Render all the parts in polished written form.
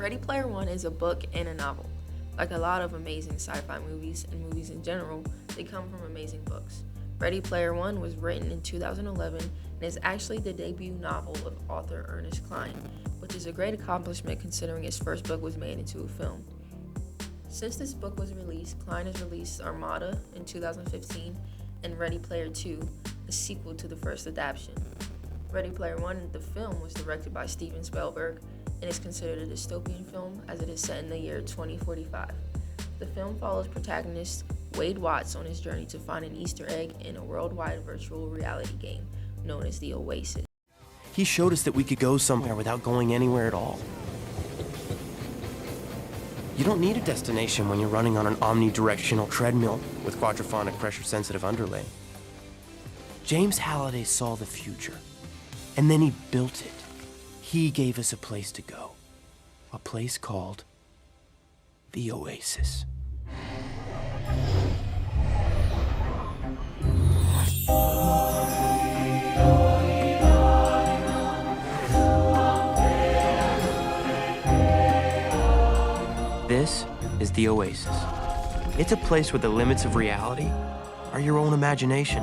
Ready Player One is a book and a novel. Like a lot of amazing sci-fi movies and movies in general, they come from amazing books. Ready Player One was written in 2011 and is actually the debut novel of author Ernest Cline, which is a great accomplishment considering his first book was made into a film. Since this book was released, Cline has released Armada in 2015 and Ready Player Two, a sequel to the first adaptation. Ready Player One, the film, was directed by Steven Spielberg and is considered a dystopian film as it is set in the year 2045. The film follows protagonist Wade Watts on his journey to find an Easter egg in a worldwide virtual reality game known as the Oasis. He showed us that we could go somewhere without going anywhere at all. You don't need a destination when you're running on an omnidirectional treadmill with quadraphonic pressure-sensitive underlay. James Halliday saw the future, and then he built it. He gave us a place to go, a place called the Oasis. This is the Oasis. It's a place where the limits of reality are your own imagination.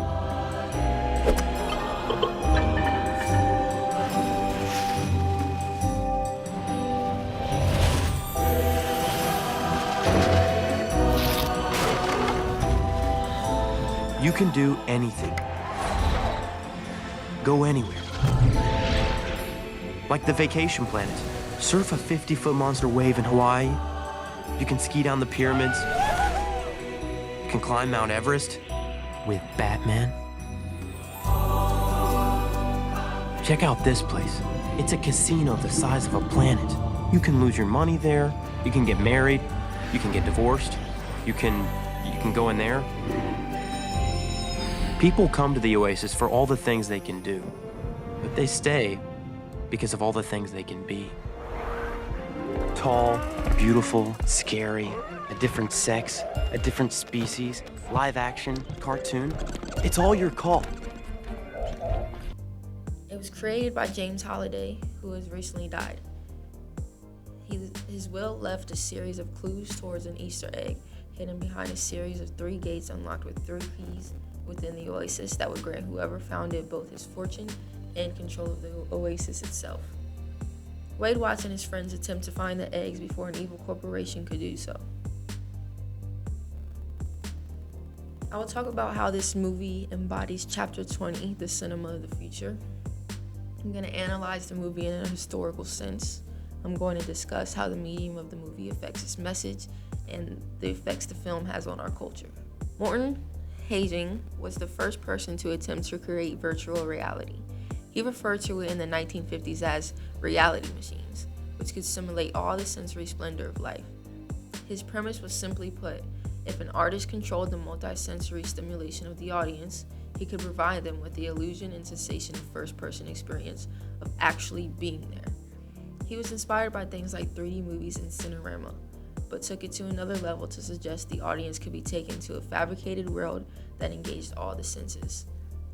You can do anything. Go anywhere. Like the Vacation Planet. Surf a 50-foot monster wave in Hawaii. You can ski down the pyramids. You can climb Mount Everest with Batman. Check out this place. It's a casino the size of a planet. You can lose your money there. You can get married. You can get divorced. You can go in there. People come to the Oasis for all the things they can do, but they stay because of all the things they can be. Tall, beautiful, scary, a different sex, a different species, live action, cartoon. It's all your call. It was created by James Halliday, who has recently died. His will left a series of clues towards an Easter egg hidden behind a series of 3 gates unlocked with 3 keys within the Oasis that would grant whoever found it both his fortune and control of the Oasis itself. Wade Watts and his friends attempt to find the eggs before an evil corporation could do so. I will talk about how this movie embodies Chapter 20, the cinema of the future. I'm going to analyze the movie in a historical sense. I'm going to discuss how the medium of the movie affects its message and the effects the film has on our culture. Morton Haging was the first person to attempt to create virtual reality. He referred to it in the 1950s as reality machines, which could simulate all the sensory splendor of life. His premise was simply put, if an artist controlled the multi-sensory stimulation of the audience, he could provide them with the illusion and sensation of first-person experience of actually being there. He was inspired by things like 3D movies and Cinerama, but took it to another level to suggest the audience could be taken to a fabricated world that engaged all the senses.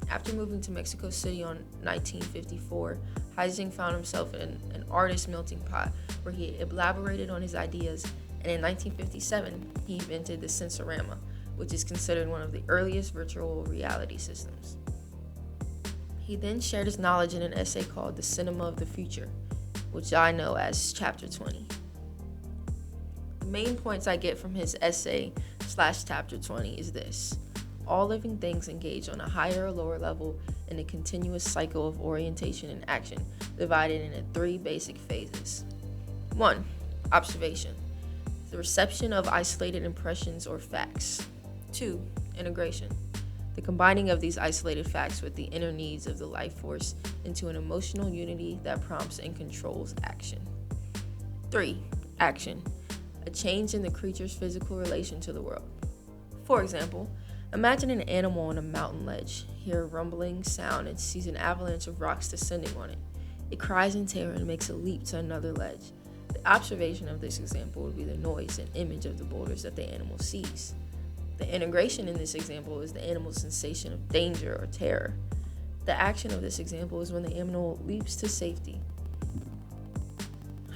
After moving to Mexico City on 1954, Heising found himself in an artist's melting pot where he elaborated on his ideas, and in 1957, he invented the Sensorama, which is considered one of the earliest virtual reality systems. He then shared his knowledge in an essay called The Cinema of the Future, which I know as Chapter 20. The main points I get from his essay/Chapter 20 is this. All living things engage on a higher or lower level in a continuous cycle of orientation and action, divided into 3 basic phases. 1. Observation. The reception of isolated impressions or facts. 2. Integration. The combining of these isolated facts with the inner needs of the life force into an emotional unity that prompts and controls action. 3. Action. A change in the creature's physical relation to the world. For example, imagine an animal on a mountain ledge, hear a rumbling sound, and sees an avalanche of rocks descending on it. It cries in terror and makes a leap to another ledge. The observation of this example would be the noise and image of the boulders that the animal sees. The integration in this example is the animal's sensation of danger or terror. The action of this example is when the animal leaps to safety.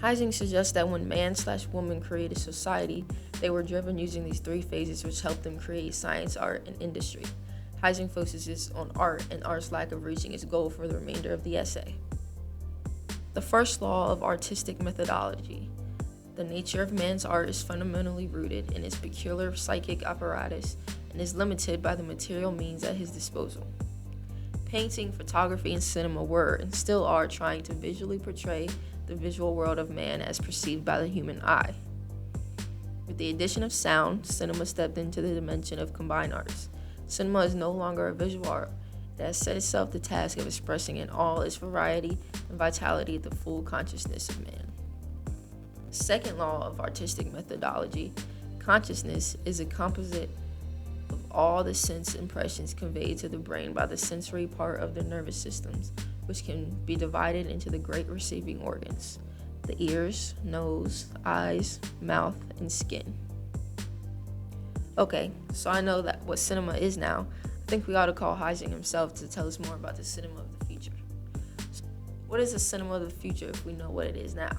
Heising suggests that when man/woman created society, they were driven using these three phases which helped them create science, art, and industry. Heising focuses on art and art's lack of reaching its goal for the remainder of the essay. The first law of artistic methodology. The nature of man's art is fundamentally rooted in its peculiar psychic apparatus and is limited by the material means at his disposal. Painting, photography, and cinema were and still are trying to visually portray the visual world of man as perceived by the human eye. With the addition of sound, cinema stepped into the dimension of combined arts. Cinema is no longer a visual art. It has set itself the task of expressing in all its variety and vitality the full consciousness of man. Second law of artistic methodology. Consciousness is a composite of all the sense impressions conveyed to the brain by the sensory part of the nervous systems, which can be divided into the great receiving organs: the ears, nose, eyes, mouth, and skin. Okay, so I know that what cinema is now. I think we ought to call Heising himself to tell us more about the cinema of the future. So what is the cinema of the future if we know what it is now?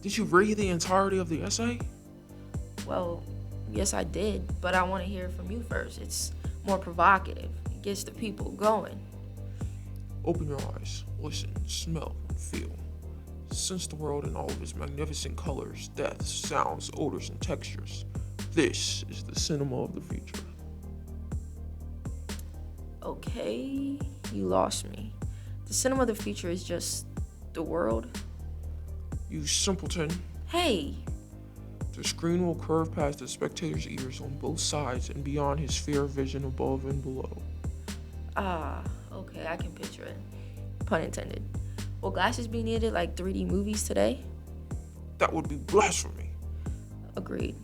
Did you read the entirety of the essay? Well, yes I did, but I want to hear from you first. It's more provocative. It gets the people going. Open your eyes, listen, smell, and feel. Sense the world in all of its magnificent colors, depths, sounds, odors, and textures. This is the cinema of the future. Okay, you lost me. The cinema of the future is just the world. You simpleton. Hey! The screen will curve past the spectator's ears on both sides and beyond his sphere of vision above and below. Ah, okay, I can picture it. Pun intended. Will glasses be needed like 3D movies today? That would be blasphemy. Agreed.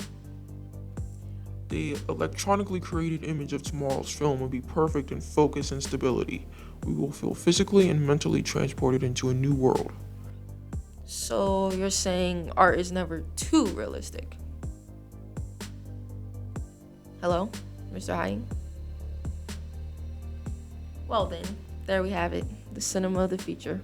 The electronically created image of tomorrow's film will be perfect in focus and stability. We will feel physically and mentally transported into a new world. So you're saying art is never too realistic? Hello, Mr. Hyde? Well then, there we have it, the cinema of the future.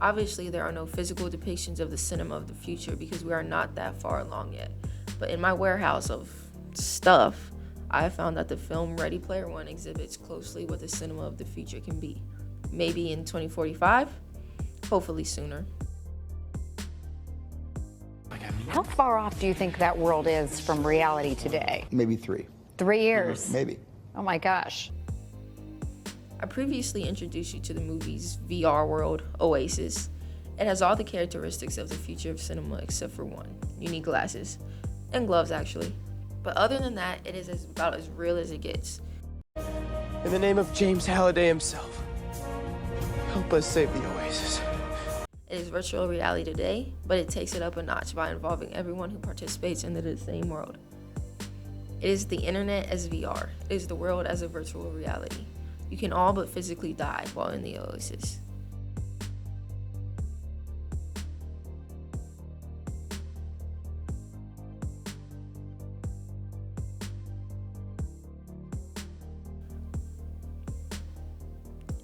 Obviously, there are no physical depictions of the cinema of the future because we are not that far along yet. But in my warehouse of stuff, I have found that the film Ready Player One exhibits closely what the cinema of the future can be. Maybe in 2045, hopefully sooner. How far off do you think that world is from reality today? Maybe 3. 3 years? Maybe. Oh my gosh. I previously introduced you to the movie's VR world, Oasis. It has all the characteristics of the future of cinema except for one: you need glasses. And gloves, actually. But other than that, it is about as real as it gets. In the name of James Halliday himself, help us save the Oasis. It is virtual reality today, but it takes it up a notch by involving everyone who participates in the same world. It is the internet as VR. It is the world as a virtual reality. You can all but physically die while in the Oasis.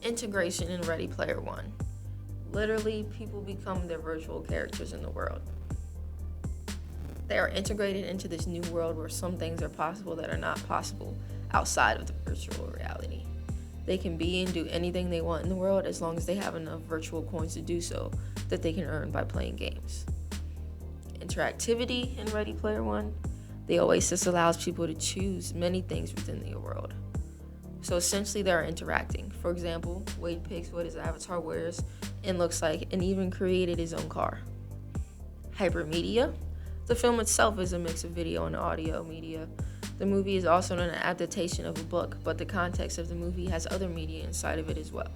Integration in Ready Player One. Literally, people become their virtual characters in the world. They are integrated into this new world where some things are possible that are not possible outside of the virtual reality. They can be and do anything they want in the world as long as they have enough virtual coins to do so that they can earn by playing games. Interactivity in Ready Player One. The Oasis allows people to choose many things within the world. So essentially they're interacting. For example, Wade picks what his avatar wears and looks like and even created his own car. Hypermedia. The film itself is a mix of video and audio media. The movie is also an adaptation of a book, but the context of the movie has other media inside of it as well.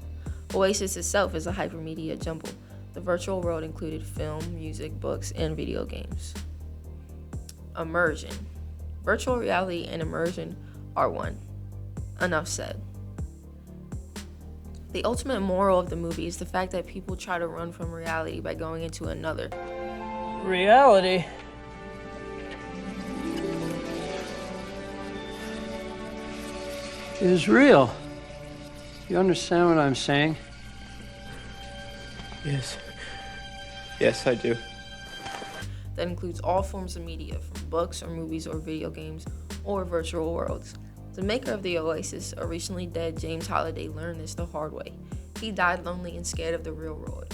Oasis itself is a hypermedia jumble. The virtual world included film, music, books, and video games. Immersion. Virtual reality and immersion are one. Enough said. The ultimate moral of the movie is the fact that people try to run from reality by going into another. Reality? Is real. You understand what I'm saying? Yes. Yes, I do. That includes all forms of media, from books or movies or video games or virtual worlds. The maker of the Oasis, a recently dead James Halliday, learned this the hard way. He died lonely and scared of the real world.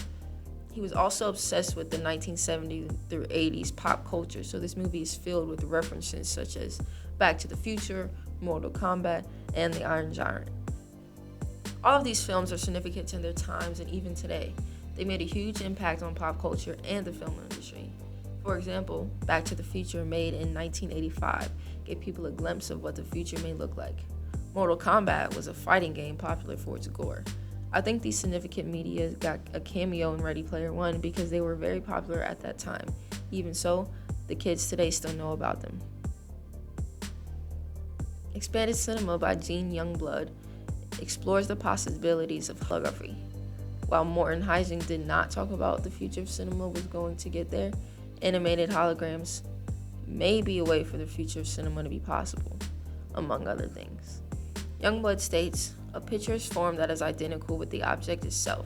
He was also obsessed with the 1970s through 80s pop culture, so this movie is filled with references such as Back to the Future, Mortal Kombat, and The Iron Giant. All of these films are significant in their times and even today. They made a huge impact on pop culture and the film industry. For example, Back to the Future, made in 1985, gave people a glimpse of what the future may look like. Mortal Kombat was a fighting game popular for its gore. I think these significant media got a cameo in Ready Player One because they were very popular at that time. Even so, the kids today still know about them. Expanded Cinema by Gene Youngblood explores the possibilities of holography. While Morton Heising did not talk about the future of cinema was going to get there, animated holograms may be a way for the future of cinema to be possible, among other things. Youngblood states, a picture is formed that is identical with the object itself.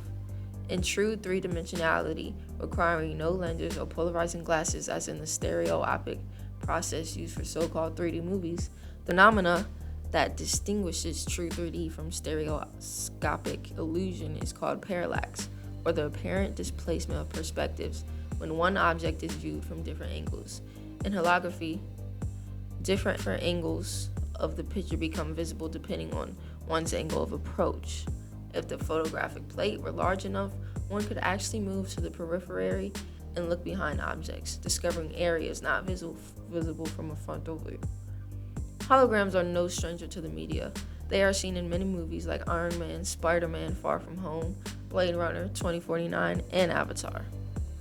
In true three-dimensionality, requiring no lenses or polarizing glasses as in the stereoscopic process used for so-called 3D movies, the phenomena that distinguishes true 3D from stereoscopic illusion is called parallax, or the apparent displacement of perspectives when one object is viewed from different angles. In holography, different angles of the picture become visible depending on one's angle of approach. If the photographic plate were large enough, one could actually move to the periphery and look behind objects, discovering areas not visible from a frontal view. Holograms are no stranger to the media. They are seen in many movies like Iron Man, Spider-Man: Far From Home, Blade Runner 2049, and Avatar.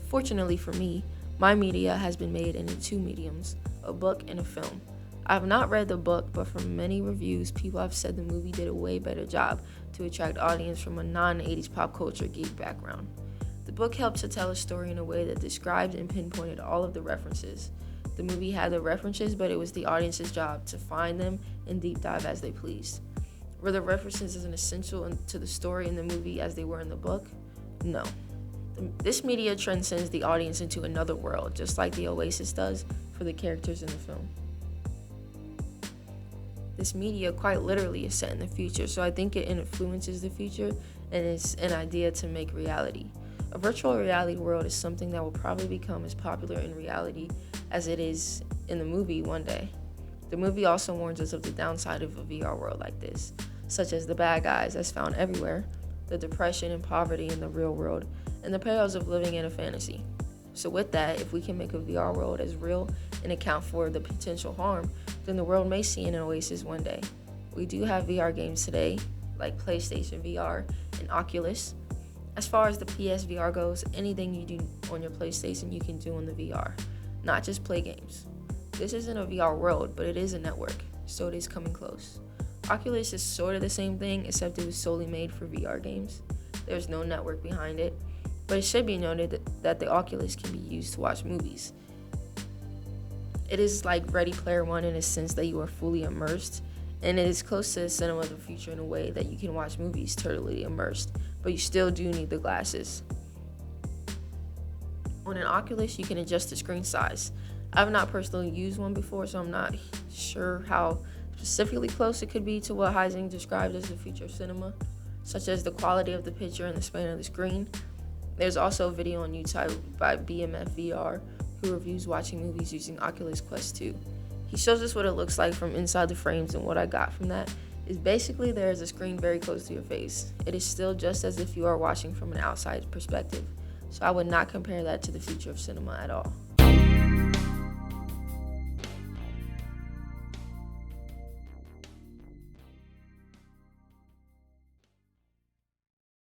Fortunately for me, my media has been made into two mediums, a book and a film. I have not read the book, but from many reviews, people have said the movie did a way better job to attract audience from a non-80s pop culture geek background. The book helped to tell a story in a way that described and pinpointed all of the references. The movie had the references, but it was the audience's job to find them and deep dive as they pleased. Were the references as essential to the story in the movie as they were in the book? No. This media transcends the audience into another world, just like the Oasis does for the characters in the film. This media quite literally is set in the future, so I think it influences the future and it's an idea to make reality. A virtual reality world is something that will probably become as popular in reality as it is in the movie one day. The movie also warns us of the downside of a VR world like this, such as the bad guys as found everywhere, the depression and poverty in the real world, and the perils of living in a fantasy. So with that, if we can make a VR world as real and account for the potential harm, then the world may see an oasis one day. We do have VR games today, like PlayStation VR and Oculus. As far as the PSVR goes, anything you do on your PlayStation you can do on the VR, not just play games. This isn't a VR world, but it is a network, so it is coming close. Oculus is sort of the same thing, except it was solely made for VR games. There's no network behind it, but it should be noted that the Oculus can be used to watch movies. It is like Ready Player One in a sense that you are fully immersed, and it is close to the cinema of the future in a way that you can watch movies totally immersed, but you still do need the glasses. On an Oculus, you can adjust the screen size. I've not personally used one before, so I'm not sure how specifically close it could be to what Heising described as the future of cinema, such as the quality of the picture and the span of the screen. There's also a video on YouTube by BMF VR who reviews watching movies using Oculus Quest 2. He shows us what it looks like from inside the frames, and what I got from that is basically there is a screen very close to your face. It is still just as if you are watching from an outside perspective, so I would not compare that to the future of cinema at all.